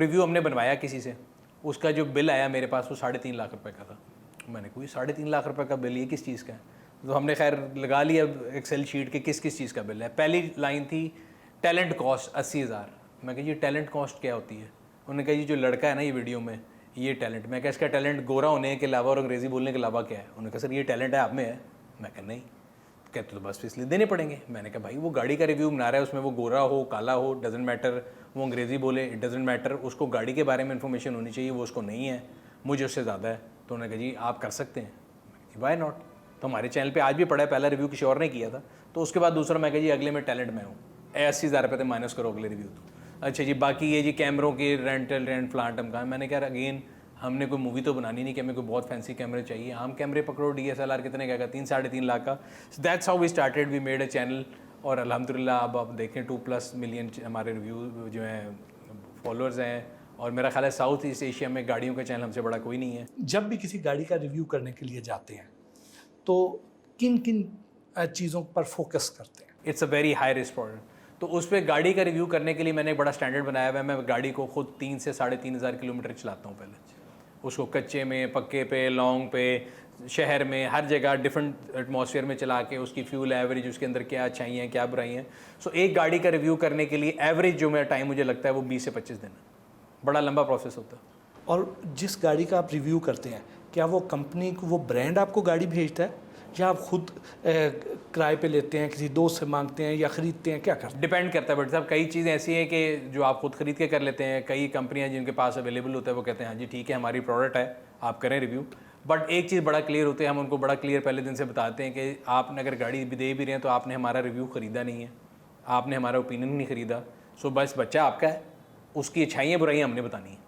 Preview हमने बनवाया किसी से, उसका जो बिल आया मेरे पास वो 3.5 लाख रुपए का था। मैंने कोई 3.5 लाख रुपए का बिल, ये किस चीज़ का है? तो हमने खैर लगा लिया एक्सेल शीट के किस किस चीज़ का बिल है। पहली लाइन थी टैलेंट कॉस्ट 80,000। मैं कहा जी टैलेंट कॉस्ट क्या होती है? उन्होंने कहा जी जो लड़का है ना ये वीडियो में, ये टैलेंट। मैं कहा इसका टैलेंट गोरा होने के अलावा और अंग्रेज़ी बोलने के अलावा क्या है? उन्होंने कहा सर ये टैलेंट है आप में है। मैं कहा नहीं। कहते तो बस इसलिए देने पड़ेंगे। मैंने कहा भाई वो गाड़ी का रिव्यू बना रहा है, उसमें वो गोरा हो काला हो डजेंट मैटर, वो अंग्रेज़ी बोले इट डजेंट मैटर, उसको गाड़ी के बारे में इन्फॉर्मेशन होनी चाहिए, वो उसको नहीं है, मुझे उससे ज़्यादा है। तो उन्होंने कहा जी आप कर सकते हैं। Why not. तो हमारे चैनल पे आज भी पड़ा है, पहला रिव्यू किसी और ने किया था, तो उसके बाद दूसरा मैं कहा जी अगले में टैलेंट में हूँ, 80,000 रुपये तो माइनस करो अगले रिव्यू। तो अच्छा जी बाकी ये जी कैमरों की रेंट फ्लांटम का, मैंने कहा अगेन हमने कोई मूवी तो बनानी नहीं कि हमें कोई बहुत फैंसी कैमरे चाहिए, हम कैमरे पकड़ो DSLR कितने का 3-3.5 लाख का। That's how we started, we made a channel. और अल्हम्दुलिल्लाह अब आप देखें 2+ मिलियन हमारे रिव्यू जो हैं फॉलोअर्स हैं, और मेरा ख्याल है साउथ ईस्ट एशिया में गाड़ियों का चैनल हमसे बड़ा कोई नहीं है। जब भी किसी गाड़ी का रिव्यू करने के लिए जाते हैं तो किन किन चीज़ों पर फोकस करते हैं? It's a very high risk product. तो उस पर गाड़ी का रिव्यू करने के लिए मैंने एक बड़ा स्टैंडर्ड बनाया हुआ है। मैं गाड़ी को खुद 3 से 3,500 किलोमीटर चलाता हूँ पहले, उसको कच्चे में, पक्के पे, लॉन्ग पे, शहर में, हर जगह डिफरेंट एटमॉस्फेयर में चला के उसकी फ्यूल एवरेज, उसके अंदर क्या अच्छाई हैं क्या बुराई हैं। सो एक गाड़ी का रिव्यू करने के लिए एवरेज जो मेरा टाइम मुझे लगता है वो 20 से 25 दिन है। बड़ा लंबा प्रोसेस होता है। और जिस गाड़ी का आप रिव्यू करते हैं, क्या वो कंपनी को, वो ब्रांड आपको गाड़ी भेजता है या आप खुद किराए पे लेते हैं, किसी दोस्त से मांगते हैं या ख़रीदते हैं, क्या करते हैं? डिपेंड करता है बट साहब, कई चीज़ें ऐसी हैं कि जो आप खुद खरीद के कर लेते हैं, कई कंपनियां जिनके पास अवेलेबल होता है वो कहते हैं हाँ जी ठीक है हमारी प्रोडक्ट है आप करें रिव्यू। बट एक चीज़ बड़ा क्लियर होती है, हम उनको बड़ा क्लियर पहले दिन से बताते हैं कि आपने अगर गाड़ी भी दे भी रहे हैं तो आपने हमारा रिव्यू ख़रीदा नहीं है, आपने हमारा ओपिनियन नहीं ख़रीदा। सो बस बच्चा आपका है, उसकी अच्छाइयाँ बुराइयाँ हमने बतानी है,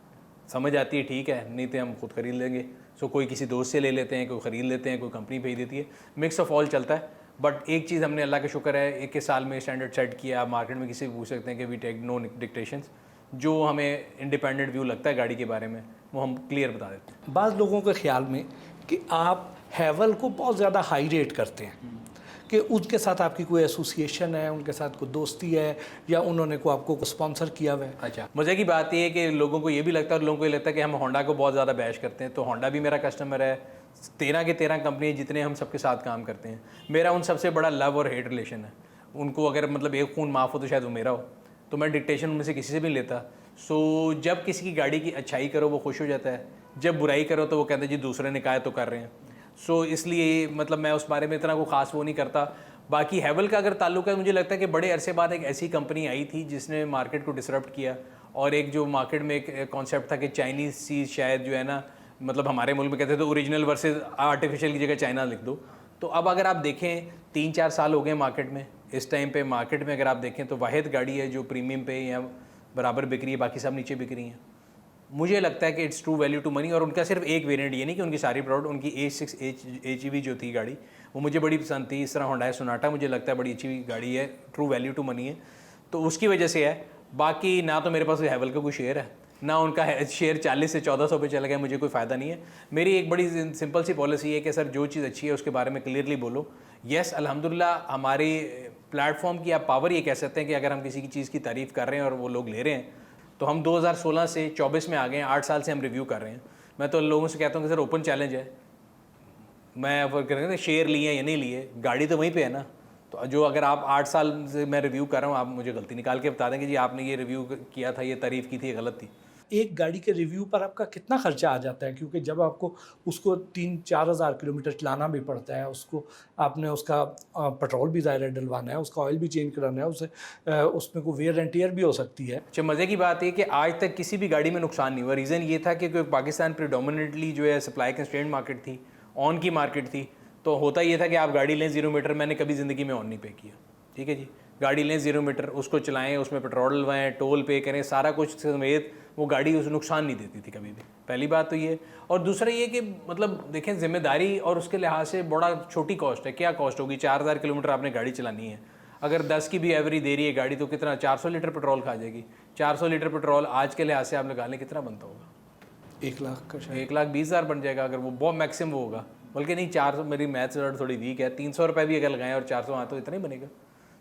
समझ आती है ठीक है, नहीं तो हम खुद ख़रीद लेंगे। सो कोई किसी दोस्त से ले लेते हैं, कोई ख़रीद लेते हैं, कोई कंपनी भेज देती है, मिक्स ऑफ ऑल चलता है। बट एक चीज़ हमने अल्लाह का शुक्र है 21 साल में स्टैंडर्ड सेट किया। आप मार्केट में किसी से पूछ सकते हैं कि वी टेक नो डिक्टेशंस, जो हमें इंडिपेंडेंट व्यू लगता है गाड़ी के बारे में वो हम क्लियर बता देते हैं। बाज़ लोगों के ख्याल में कि आप हैवल को बहुत ज़्यादा हाई रेट करते हैं, कि उसके साथ आपकी कोई एसोसिएशन है, उनके साथ कोई दोस्ती है या उन्होंने को आपको स्पॉन्सर किया हुआ है। अच्छा, मज़े की बात ये है कि लोगों को ये भी लगता है और लोगों को ये लगता है कि हम होंडा को बहुत ज़्यादा बैश करते हैं। तो होंडा भी मेरा कस्टमर है, 13 के 13 कंपनी जितने हम सबके साथ काम करते हैं, मेरा उन सबसे बड़ा लव और हेट रिलेशन है। उनको अगर मतलब एक खून माफ़ हो तो शायद वो मेरा हो, तो मैं डिक्टेशन उनमें से किसी से भी नहीं लेता। सो जब किसी की गाड़ी की अच्छाई करो वो खुश हो जाता है, जब बुराई करो तो वो कहते हैं जी दूसरे ने कहा है तो कर रहे हैं। सो इसलिए मतलब मैं उस बारे में इतना कोई ख़ास वो नहीं करता। बाकी हैवल का अगर ताल्लुक है, मुझे लगता है कि बड़े अरसे बाद एक ऐसी कंपनी आई थी जिसने मार्केट को डिसरप्ट किया, और एक जो मार्केट में एक कॉन्सेप्ट था कि चाइनीज़ चीज़ शायद जो है ना, मतलब हमारे मुल्क में कहते थे तो ओरिजिनल वर्सेस आर्टिफिशियल की जगह चाइना लिख दो। तो अब अगर आप देखें 3-4 साल हो गए मार्केट में, इस टाइम पे मार्केट में अगर आप देखें तो वाहिद गाड़ी है जो प्रीमियम पे या बराबर बिक रही है, बाकी सब नीचे बिक रही हैं। मुझे लगता है कि it's true value to money. और उनका सिर्फ एक वेरिएंट, ये नहीं कि उनकी सारी प्रोडक्ट, उनकी H6 HEV जो थी गाड़ी वो मुझे बड़ी पसंद थी। इस तरह होंडा सोनाटा मुझे लगता है बड़ी अच्छी गाड़ी है, ट्रू वैल्यू टू मनी है, तो उसकी वजह से है। बाकी ना तो मेरे पास हैवल का कोई शेयर है, ना उनका शेयर 40 से 1400 पे चला गया, मुझे कोई फ़ायदा नहीं है। मेरी एक बड़ी सिंपल सी पॉलिसी है कि सर जो चीज़ अच्छी है उसके बारे में क्लियरली बोलो। येस अल्हम्दुलिल्लाह हमारी प्लेटफॉर्म की आप पावर ये कह सकते हैं कि अगर हम किसी की चीज़ की तारीफ़ कर रहे हैं और वो लोग ले रहे हैं, तो हम 2016 से 24 में आ गए हैं, 8 साल से हम रिव्यू कर रहे हैं। मैं तो लोगों से कहता हूँ कि सर ओपन चैलेंज है, मैं अब करेंगे शेयर लिए या नहीं लिए, गाड़ी तो वहीं पे है ना। तो जो अगर आप 8 साल से मैं रिव्यू कर रहा हूँ, आप मुझे गलती निकाल के बता दें कि जी आपने ये रिव्यू किया था, ये तारीफ़ की थी, ये गलत थी। एक गाड़ी के रिव्यू पर आपका कितना खर्चा आ जाता है? क्योंकि जब आपको उसको 3-4 हज़ार किलोमीटर चलाना भी पड़ता है, उसको आपने उसका पेट्रोल भी ज़ाहिर है डलवाना है, उसका ऑयल भी चेंज कराना है, उसमें कोई वेयर एंड टियर भी हो सकती है। अच्छा, मज़े की बात है कि आज तक किसी भी गाड़ी में नुकसान नहीं हुआ। रीज़न ये था कि पाकिस्तान प्रीडोमिनेटली जो है सप्लाई कंस्ट्रेंट मार्केट थी, ऑन की मार्केट थी। तो होता ये था कि आप गाड़ी लें 0 मीटर, मैंने कभी ज़िंदगी में ऑन नहीं पे किया, ठीक है जी। गाड़ी लें 0 मीटर, उसको चलाएं, उसमें पेट्रोल डलवाएं, टोल पे करें, सारा कुछ समेत वो गाड़ी उस नुकसान नहीं देती थी कभी भी। पहली बात तो ये। और दूसरा ये कि मतलब देखें ज़िम्मेदारी और उसके लिहाज से बड़ा छोटी कॉस्ट है। क्या कॉस्ट होगी? 4000 किलोमीटर आपने गाड़ी चलानी है, अगर 10 की भी एवरेज दे रही है गाड़ी तो कितना 400 लीटर पेट्रोल खा जाएगी। 400 लीटर पेट्रोल आज के लिहाज से आप लगा लें कितना बनता होगा? 1 लाख का शायद 1,20,000 बन जाएगा अगर वो बहुत मैक्सिमम होगा। बल्कि नहीं, 400, मेरी मैथ्स थोड़ी वीक है, 300 रुपये भी अगर लगाएं और 400 तो इतना ही बनेगा।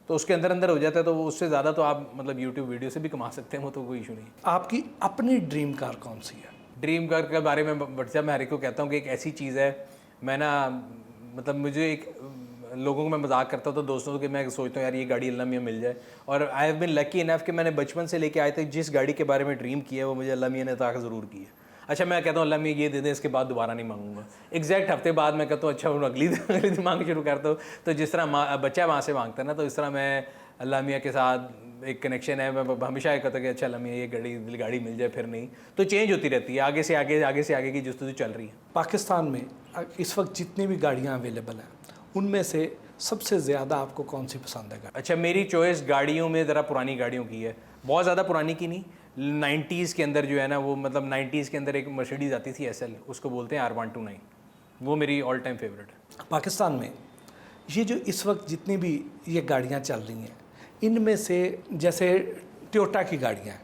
तो उसके अंदर अंदर हो जाता है, तो वो उससे ज़्यादा तो आप मतलब यूट्यूब वीडियो से भी कमा सकते हैं, वो तो कोई इशू नहीं। आपकी अपनी ड्रीम कार कौन सी है? ड्रीम कार के बारे में व्हाट्सएप में हर एक को कहता हूँ कि एक ऐसी चीज़ है, मैं ना मतलब मुझे एक लोगों को मैं मजाक करता हूँ तो दोस्तों कि मैं सोचता हूँ यार ये गाड़ी अल्लाह मियाँ मिल जाए, और I have been lucky enough कि मैंने बचपन से लेके आए तक जिस गाड़ी के बारे में ड्रीम किया है वो मुझे अल्लाह मियाँ ने अता ज़रूर की है। अच्छा मैं कहता हूँ अल्लाह मियाँ ये दे दें, इसके बाद दोबारा नहीं मांगूंगा। एग्जैक्ट हफ्ते बाद मैं कहता हूँ अच्छा वो अगली दिन मांग शुरू करता हूँ। तो जिस तरह बच्चा माँ से मांगता है ना, तो इस तरह मैं अल्लाह मियाँ के साथ एक कनेक्शन है। मैं हमेशा कहता हूँ कि अच्छा अल्लाह मियाँ ये गाड़ी मिल जाए, फिर नहीं तो चेंज होती रहती है, आगे से आगे की जस्तजू चल रही है। पाकिस्तान में इस वक्त जितनी भी गाड़ियाँ अवेलेबल हैं उनमें से सबसे ज़्यादा आपको कौन सी पसंद है गाड़ी? अच्छा मेरी चॉइस गाड़ियों में ज़रा पुरानी गाड़ियों की है, बहुत ज़्यादा पुरानी की नहीं, 90s के अंदर जो है ना वो मतलब 90s के अंदर एक मर्सिडीज़ आती थी SL, उसको बोलते हैं R129, वो मेरी ऑल टाइम फेवरेट है। पाकिस्तान में ये जो इस वक्त जितनी भी ये गाड़ियाँ चल रही हैं इनमें से जैसे टोयोटा की गाड़ियाँ हैं,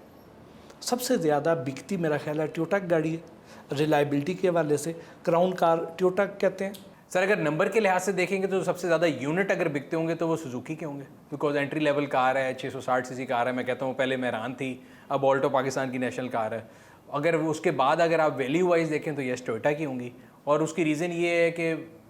सबसे ज़्यादा बिकती मेरा ख्याल है टोयोटा की गाड़ी है। रिलायबिलिटी के हवाले से क्राउन कार टोयोटा कहते हैं। सर अगर नंबर के लिहाज से देखेंगे तो सबसे ज़्यादा यूनिट अगर बिकते होंगे तो वो सुजुकी के होंगे, बिकॉज एंट्री लेवल कार है, 660 सीसी कार है। मैं कहता हूँ पहले मेहरान थी, अब ऑल्टो पाकिस्तान की नेशनल कार है। अगर उसके बाद अगर आप वैल्यू वाइज देखें तो यस टोयोटा की होंगी, और उसकी रीज़न ये है कि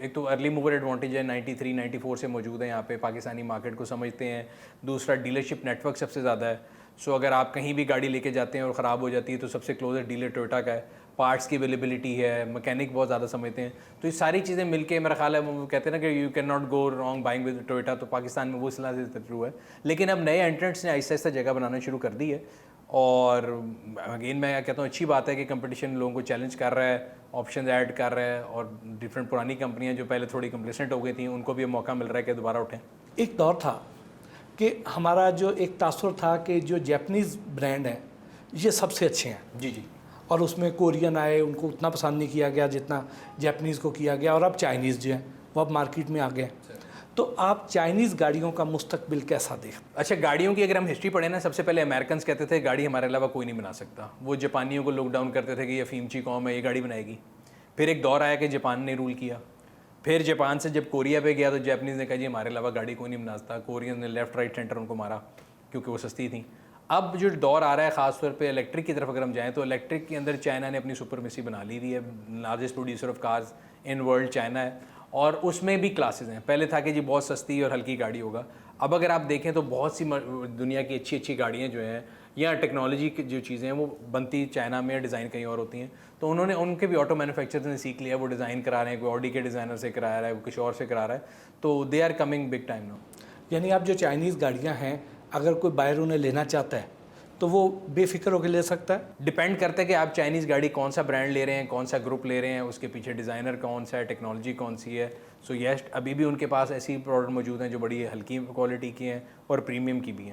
एक तो अर्ली मूवर एडवांटेज है, 93 94 से मौजूद है यहाँ पे, पाकिस्तानी मार्केट को समझते हैं। दूसरा डीलरशिप नेटवर्क सबसे ज़्यादा है, सो अगर आप कहीं भी गाड़ी लेके जाते हैं और ख़राब हो जाती है तो सबसे क्लोजेस्ट डीलर टोयोटा का है। पार्ट्स की अवेलेबिलिटी है, मैकेनिक बहुत ज़्यादा समझते हैं। तो ये सारी चीज़ें मिलके मेरा ख्याल है वो कहते हैं ना कि you can not go wrong buying with Toyota, तो पाकिस्तान में वो इस तरह से ट्रू है। लेकिन अब नए एंट्रेंट्स ने आहिस्ता आहिस्ता जगह बनाना शुरू कर दी है, और अगेन मैं कहता हूँ अच्छी बात है कि कंपटीशन लोगों को चैलेंज कर रहा है, ऑप्शन ऐड कर रहा है, और डिफरेंट पुरानी कंपनियाँ जो पहले थोड़ी कंप्लेसेंट हो गई थी उनको भी मौका मिल रहा है कि दोबारा उठें। एक दौर था कि हमारा जो एक तासुर था कि जो जापानीज़ ब्रांड हैं ये सबसे अच्छे हैं, जी जी, और उसमें कोरियन आए, उनको उतना पसंद नहीं किया गया जितना जापानीज़ को किया गया, और अब चाइनीज़ जो हैं वो अब मार्केट में आ गए। तो आप चाइनीज़ गाड़ियों का मुस्तकबिल कैसा देखते? अच्छा गाड़ियों की अगर हम हिस्ट्री पढ़ें ना, सबसे पहले अमेरिकन कहते थे गाड़ी हमारे अलावा कोई नहीं बना सकता। वो जापानियों को लुक डाउन करते थे कि ये फीमची कौम है, ये गाड़ी बनाएगी। फिर एक दौर आया कि जापान ने रूल किया, फिर जापान से जब कोरिया पे गया तो जापानीज़ ने कहा जी हमारे अलावा गाड़ी कोई नहीं बना सकता। कोरियन ने लेफ्ट राइट सेंटर उनको मारा क्योंकि वो सस्ती थी। अब जो दौर आ रहा है ख़ास तौर पे इलेक्ट्रिक की तरफ अगर हम जाएँ तो इलेक्ट्रिक के अंदर चाइना ने अपनी सुपरमेसी बना ली हुई है। Largest producer of cars in world China है, और उसमें भी क्लासेस हैं। पहले था कि जी बहुत सस्ती और हल्की गाड़ी होगा, अब अगर आप देखें तो बहुत सी दुनिया की अच्छी अच्छी गाड़ियाँ जो हैं या टेक्नोलॉजी की जो चीज़ें हैं वो बनती चाइना में, डिज़ाइन कहीं और होती हैं। तो उन्होंने उनके भी ऑटो मैन्युफैक्चरर्स ने सीख लिया, वो डिज़ाइन करा रहे हैं, कोई ऑडी के डिज़ाइनर से करा रहा है, वो किसी और से करा रहा है, तो they are coming big time now. यानी आप जो चाइनीज़ गाड़ियाँ हैं अगर कोई बायर उन्हें लेना चाहता है तो वो बेफिक्र होकर ले सकता है? डिपेंड करता है कि आप चाइनीज़ गाड़ी कौन सा ब्रांड ले रहे हैं, कौन सा ग्रुप ले रहे हैं, उसके पीछे डिज़ाइनर कौन सा है, टेक्नोलॉजी कौन सी है। सो यस अभी भी उनके पास ऐसी प्रोडक्ट मौजूद हैं जो बड़ी हल्की क्वालिटी की हैं और प्रीमियम की भी हैं।